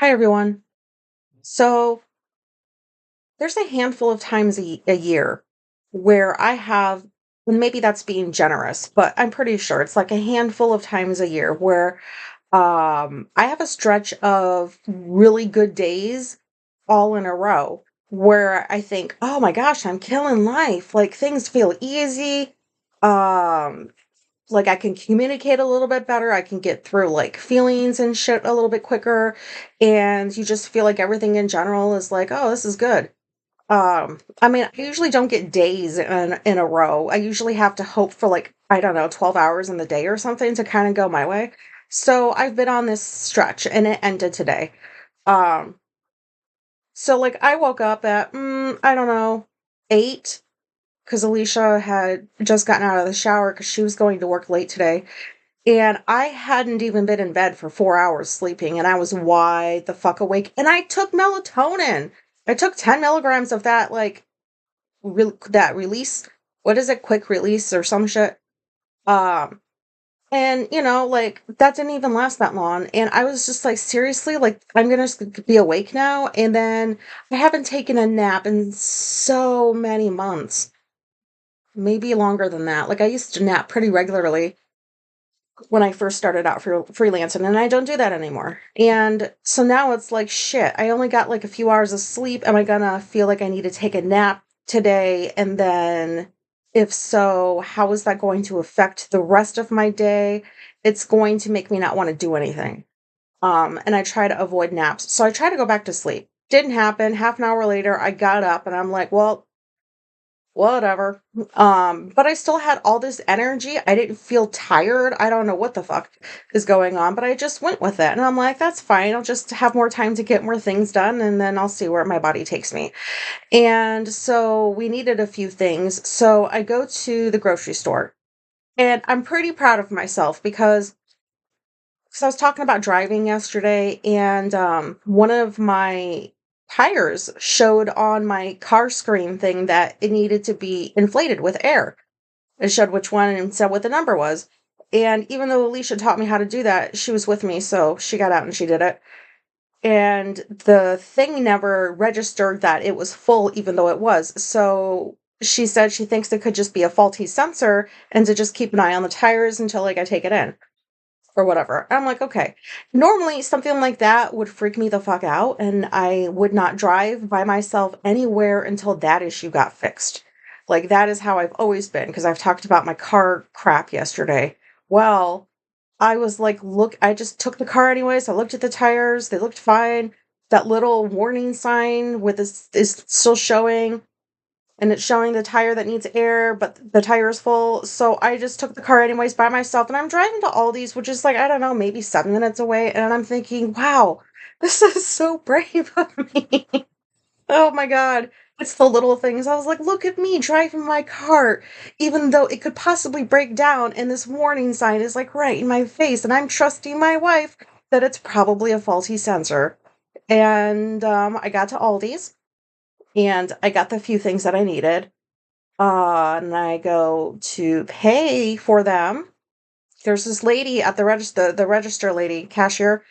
Hi, everyone. So there's a handful of times a year where I have, and maybe that's being generous, but I'm pretty sure it's like a handful of times a year where I have a stretch of really good days all in a row where I think, oh my gosh, I'm killing life. Like things feel easy. Um, like I can communicate a little bit better. I can get through like feelings and shit a little bit quicker. And you just feel like everything in general is like, oh, this is good. I mean, I usually don't get days in a row. I usually have to hope for like, I don't know, 12 hours in the day or something to kind of go my way. So I've been on this stretch and it ended today. Um, so like I woke up at I don't know, 8 because Alicia had just gotten out of the shower because she was going to work late today. And I hadn't even been in bed for 4 hours sleeping, and I was wide the fuck awake, and I took melatonin. I took 10 milligrams of that, like, that release, what is it? Quick release or some shit. Um, and, like, that didn't even last that long, and I was just like, "Seriously? Like, I'm gonna just be awake now?" And then I haven't taken a nap in so many months, maybe longer than that. Like, I used to nap pretty regularly when I first started out freelancing, and I don't do that anymore. And so now it's like, shit, I only got like a few hours of sleep. Am I gonna feel like I need to take a nap today? And then, if so, how is that going to affect the rest of my day? It's going to make me not want to do anything. And I try to avoid naps. So I try to go back to sleep. Didn't happen. Half an hour later, I got up and I'm like, well, whatever. But I still had all this energy. I didn't feel tired. I don't know what the fuck is going on, but I just went with it. And I'm like, that's fine. I'll just have more time to get more things done and then I'll see where my body takes me. And so we needed a few things. So I go to the grocery store and I'm pretty proud of myself because I was talking about driving yesterday, and one of my tires showed on my car screen thing that it needed to be inflated with air. It showed which one and said what the number was. And even though Alicia taught me how to do that, she was with me, so she got out and she did it. And the thing never registered that it was full, even though it was. So she said she thinks it could just be a faulty sensor and to just keep an eye on the tires until like I take it in or whatever. I'm like, okay. Normally, something like that would freak me the fuck out, and I would not drive by myself anywhere until that issue got fixed. Like, that is how I've always been, because I've talked about my car crap yesterday. Well, I was like, look, I just took the car anyways. I looked at the tires, they looked fine. That little warning sign with this is still showing and it's showing the tire that needs air, but the tire is full. So I just took the car anyways by myself, and I'm driving to Aldi's, which is like, I don't know, maybe 7 minutes away. And I'm thinking, wow, this is so brave of me. Oh my God. It's the little things. I was like, look at me driving my car, even though it could possibly break down. And this warning sign is like right in my face. And I'm trusting my wife that it's probably a faulty sensor. And I got to Aldi's and I got the few things that I needed. And I go to pay for them. There's this lady at the register lady, cashier.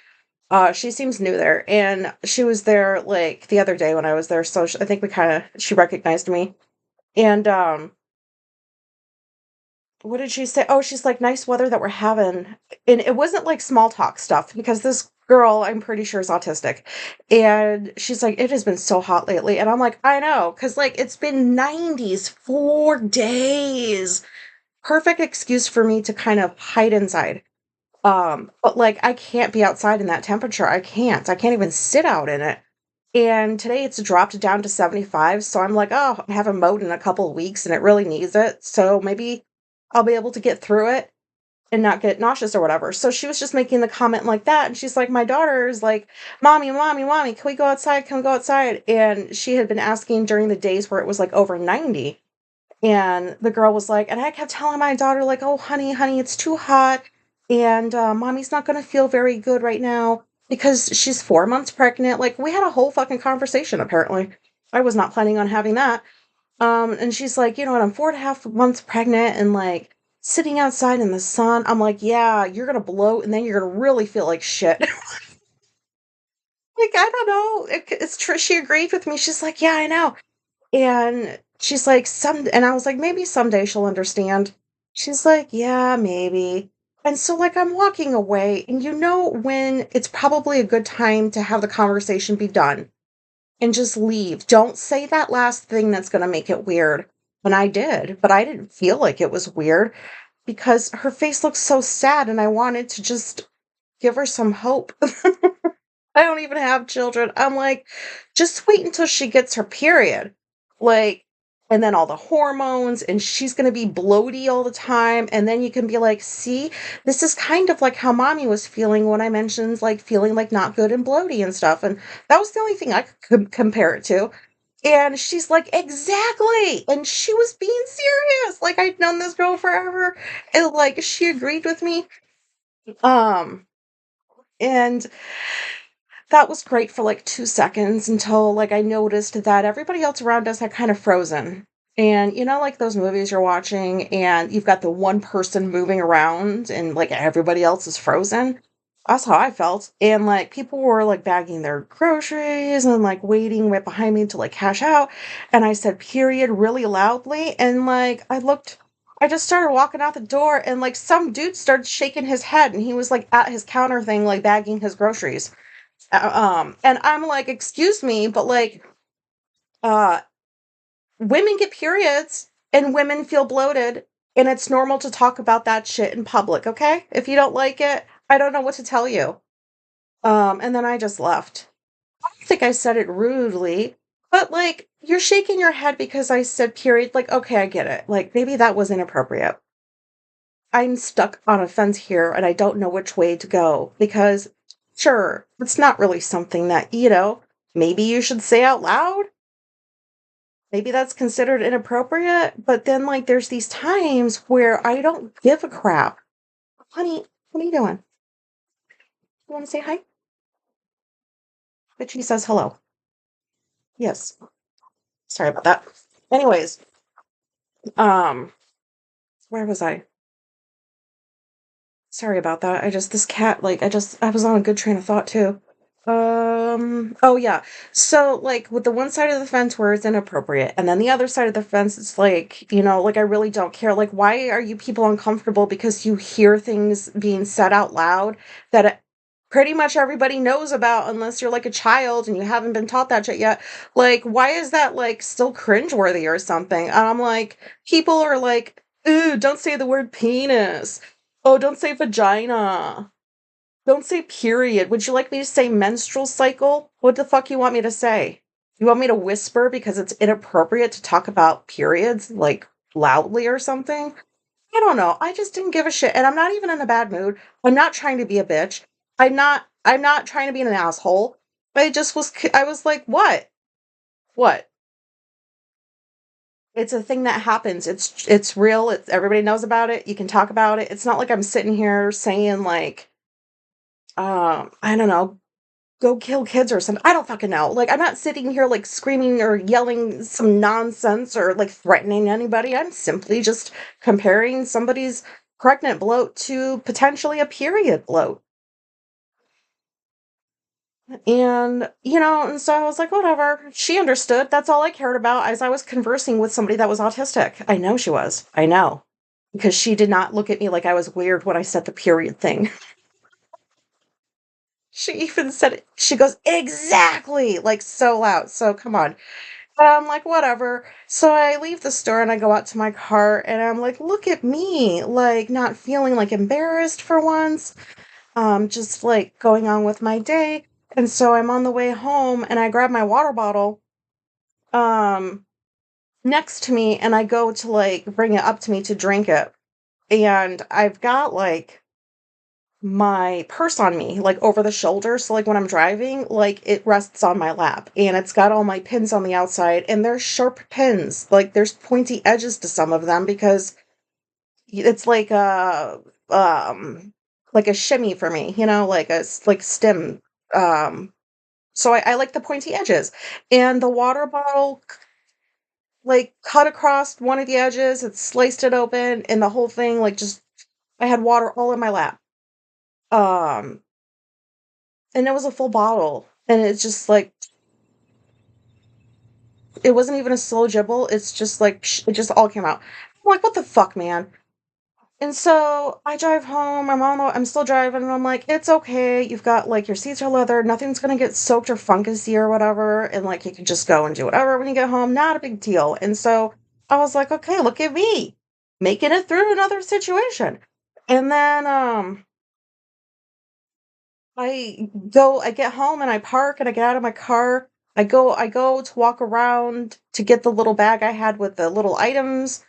She seems new there, and she was there like the other day when I was there. So I think she recognized me. And what did she say? Oh, she's like, nice weather that we're having. And it wasn't like small talk stuff because this girl, I'm pretty sure, is autistic. And she's like, it has been so hot lately. And I'm like, I know, because like it's been 90s 4 days. Perfect excuse for me to kind of hide inside. But like I can't be outside in that temperature. I can't. I can't even sit out in it. And today it's dropped down to 75. So I'm like, oh, I haven't mowed in a couple of weeks and it really needs it. So maybe I'll be able to get through it and not get nauseous or whatever. So she was just making the comment like that. And she's like, my daughter is like, mommy, mommy, mommy, can we go outside? Can we go outside? And she had been asking during the days where it was like over 90. And the girl was like, and I kept telling my daughter, like, oh, honey, honey, it's too hot. And mommy's not going to feel very good right now because she's 4 months pregnant. Like, we had a whole fucking conversation, apparently. I was not planning on having that. And she's like, you know what, I'm 4.5 months pregnant and like sitting outside in the sun. I'm like, yeah, you're going to bloat and then you're going to really feel like shit. Like, I don't know, it's true, she agreed with me, she's like, "Yeah, I know." And she's like, "Some," and I was like, "Maybe someday she'll understand." She's like, "Yeah, maybe." And so, like, I'm walking away, and you know when it's probably a good time to have the conversation be done and just leave. Don't say that last thing that's gonna make it weird. And I did, but I didn't feel like it was weird because her face looked so sad, and I wanted to just give her some hope. I don't even have children. I'm like, just wait until she gets her period. Like, and then all the hormones, and she's going to be bloaty all the time. And then you can be like, see, this is kind of like how mommy was feeling when I mentioned like feeling like not good and bloaty and stuff. And that was the only thing I could compare it to. And she's like, exactly. And she was being serious. Like, I'd known this girl forever. And like, she agreed with me. Um, and that was great for, like, 2 seconds until, like, I noticed that everybody else around us had kind of frozen. And, you know, like, those movies you're watching and you've got the one person moving around and, like, everybody else is frozen? That's how I felt, and, like, people were, like, bagging their groceries and, like, waiting right behind me to, like, cash out, and I said, "Period," really loudly, and, like, I just started walking out the door, and, like, some dude started shaking his head, and he was, like, at his counter thing, like, bagging his groceries. And I'm like, "Excuse me, but, like, uh, women get periods and women feel bloated, and it's normal to talk about that shit in public, okay? If you don't like it, I don't know what to tell you." And then I just left. I don't think I said it rudely, but, like, you're shaking your head because I said period, like, okay, I get it. Like, maybe that was inappropriate. I'm stuck on a fence here and I don't know which way to go because sure, it's not really something that, maybe you should say out loud. Maybe that's considered inappropriate, but then like there's these times where I don't give a crap. Honey, what are you doing? You want to say hi? But she says hello. Yes. Sorry about that. Anyways, um, where was I? Sorry about that. I just this cat, like, I was on a good train of thought too. Oh yeah. So like with the one side of the fence where it's inappropriate, and then the other side of the fence, it's like, like I really don't care. Like, why are you people uncomfortable because you hear things being said out loud that pretty much everybody knows about unless you're like a child and you haven't been taught that shit yet. Like, why is that like still cringeworthy or something? And I'm like, people are like, ooh, don't say the word penis. Oh, don't say vagina. Don't say period. Would you like me to say menstrual cycle? What the fuck you want me to say? You want me to whisper because it's inappropriate to talk about periods, like, loudly or something? I don't know. I just didn't give a shit, and I'm not even in a bad mood. I'm not trying to be a bitch. I'm not trying to be an asshole. I was like, "What? What?" It's a thing that happens. It's real. It's everybody knows about it. You can talk about it. It's not like I'm sitting here saying like, I don't know, go kill kids or something. I don't fucking know. Like, I'm not sitting here like screaming or yelling some nonsense or like threatening anybody. I'm simply just comparing somebody's pregnant bloat to potentially a period bloat. And so I was like, whatever. She understood. That's all I cared about as I was conversing with somebody that was autistic. I know she was. I know. Because she did not look at me like I was weird when I said the period thing. She even said it. She goes, exactly, like so loud. So come on. But I'm like, whatever. So I leave the store and I go out to my car and I'm like, look at me, like not feeling like embarrassed for once. Just like going on with my day. And so I'm on the way home and I grab my water bottle um next to me and I go to like bring it up to me to drink it. And I've got like my purse on me, like over the shoulder. So like when I'm driving, like it rests on my lap and it's got all my pins on the outside and they're sharp pins. Like there's pointy edges to some of them because it's like a shimmy for me, like like stem. Um so I like the pointy edges. And the water bottle like cut across one of the edges, it sliced it open and the whole thing like just I had water all in my lap. Um And it was a full bottle, And it's just like, it wasn't even a slow gibble. It's just like, it just all came out. I'm like, what the fuck, man? And so I drive home. I'm still driving, and I'm like, it's okay. You've got like your seats are leather. Nothing's gonna get soaked or fungusy or whatever. And like you can just go and do whatever when you get home. Not a big deal. And so I was like, okay, look at me making it through another situation. And then I get home and I park and I get out of my car. I go to walk around to get the little bag I had with the little items.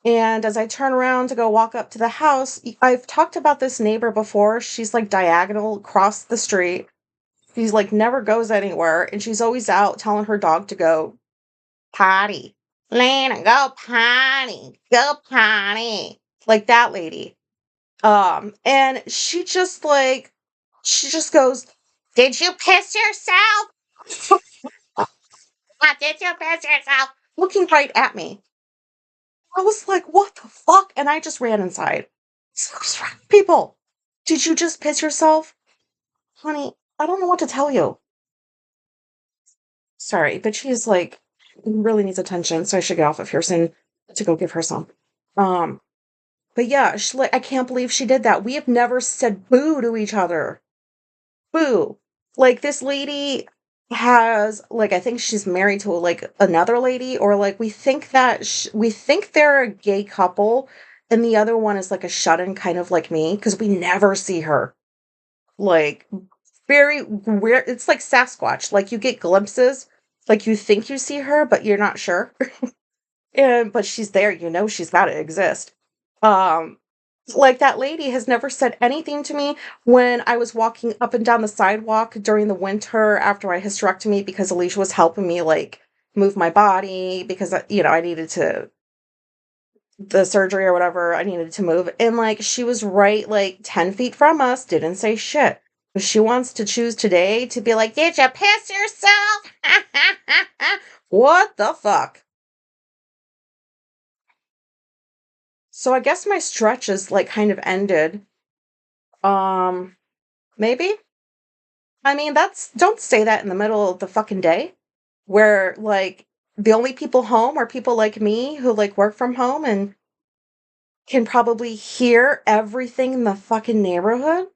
And as I turn around to go walk up to the house, I've talked about this neighbor before. She's like diagonal across the street. She's like never goes anywhere. And she's always out telling her dog to go potty. Lena, go potty. Go potty. Like that lady. And she just goes, did you piss yourself? What, did you piss yourself? Looking right at me. I was like, "What the fuck?" And I just ran inside. So what's wrong with people? Did you just piss yourself? Honey, I don't know what to tell you. Sorry, but she's like really needs attention, so I should get off of here soon to go give her some. Um, but yeah, I can't believe she did that. We have never said boo to each other. Boo. Like this lady has like I think she's married to like another lady or like we think they're a gay couple and the other one is like a shut-in kind of like me because we never see her. Like very weird. It's like Sasquatch. Like you get glimpses, like you think you see her but you're not sure. And but she's there, you know she's gotta exist. Um, like that lady has never said anything to me when I was walking up and down the sidewalk during the winter after my hysterectomy because Alicia was helping me like move my body because I needed to the surgery or whatever I needed to move. And like she was right like 10 feet from us, didn't say shit. But she wants to choose today to be like, did you piss yourself? What the fuck? So I guess my stretch is like kind of ended. Um, maybe? I mean, that's don't say that in the middle of the fucking day where like the only people home are people like me who like work from home and can probably hear everything in the fucking neighborhood.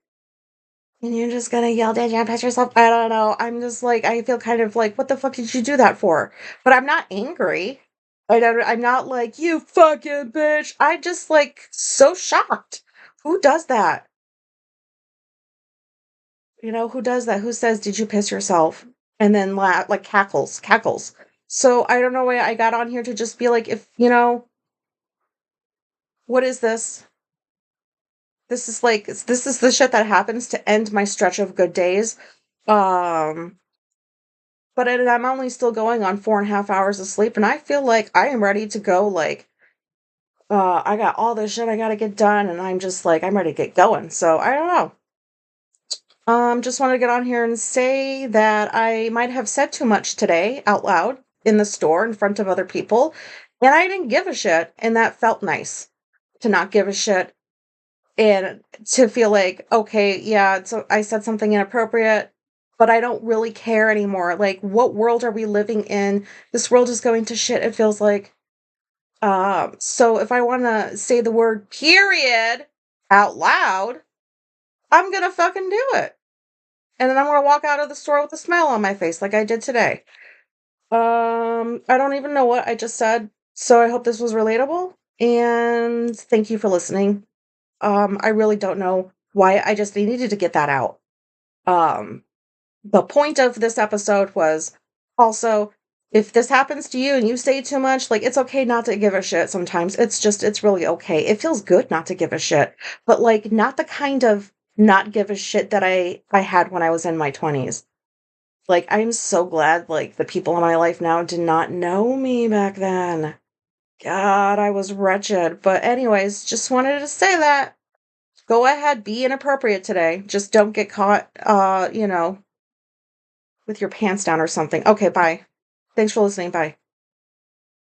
And you're just gonna yell, did you piss yourself? I don't know. I'm just like, I feel kind of like, what the fuck did you do that for? But I'm not angry. I'm not like, you fucking bitch. I just like so shocked. Who does that? Who does that? Who says, "Did you piss yourself?" And then like cackles. So I don't know why I got on here to just be like, if what is this? This is the shit that happens to end my stretch of good days. Um, I'm only still going on 4.5 hours of sleep, and I feel like I am ready to go. Like, I got all this shit I got to get done, and I'm just like, I'm ready to get going. So I don't know. Just wanted to get on here and say that I might have said too much today out loud in the store in front of other people, and I didn't give a shit, and that felt nice to not give a shit and to feel like, okay, yeah, so I said something inappropriate, but I don't really care anymore. Like, what world are we living in? This world is going to shit, it feels like. So if I want to say the word period out loud, I'm gonna fucking do it. And then I'm gonna walk out of the store with a smile on my face like I did today. I don't even know what I just said, so I hope this was relatable, and thank you for listening. I really don't know why I just needed to get that out. Um, the point of this episode was also if this happens to you and you say too much, like it's okay not to give a shit sometimes. It's really okay. It feels good not to give a shit, but like not the kind of not give a shit that I had when I was in my 20s. Like I'm so glad like the people in my life now did not know me back then. God, I was wretched. But anyways, just wanted to say that. Go ahead, be inappropriate today. Just don't get caught with your pants down or something. Okay, bye. Thanks for listening. Bye.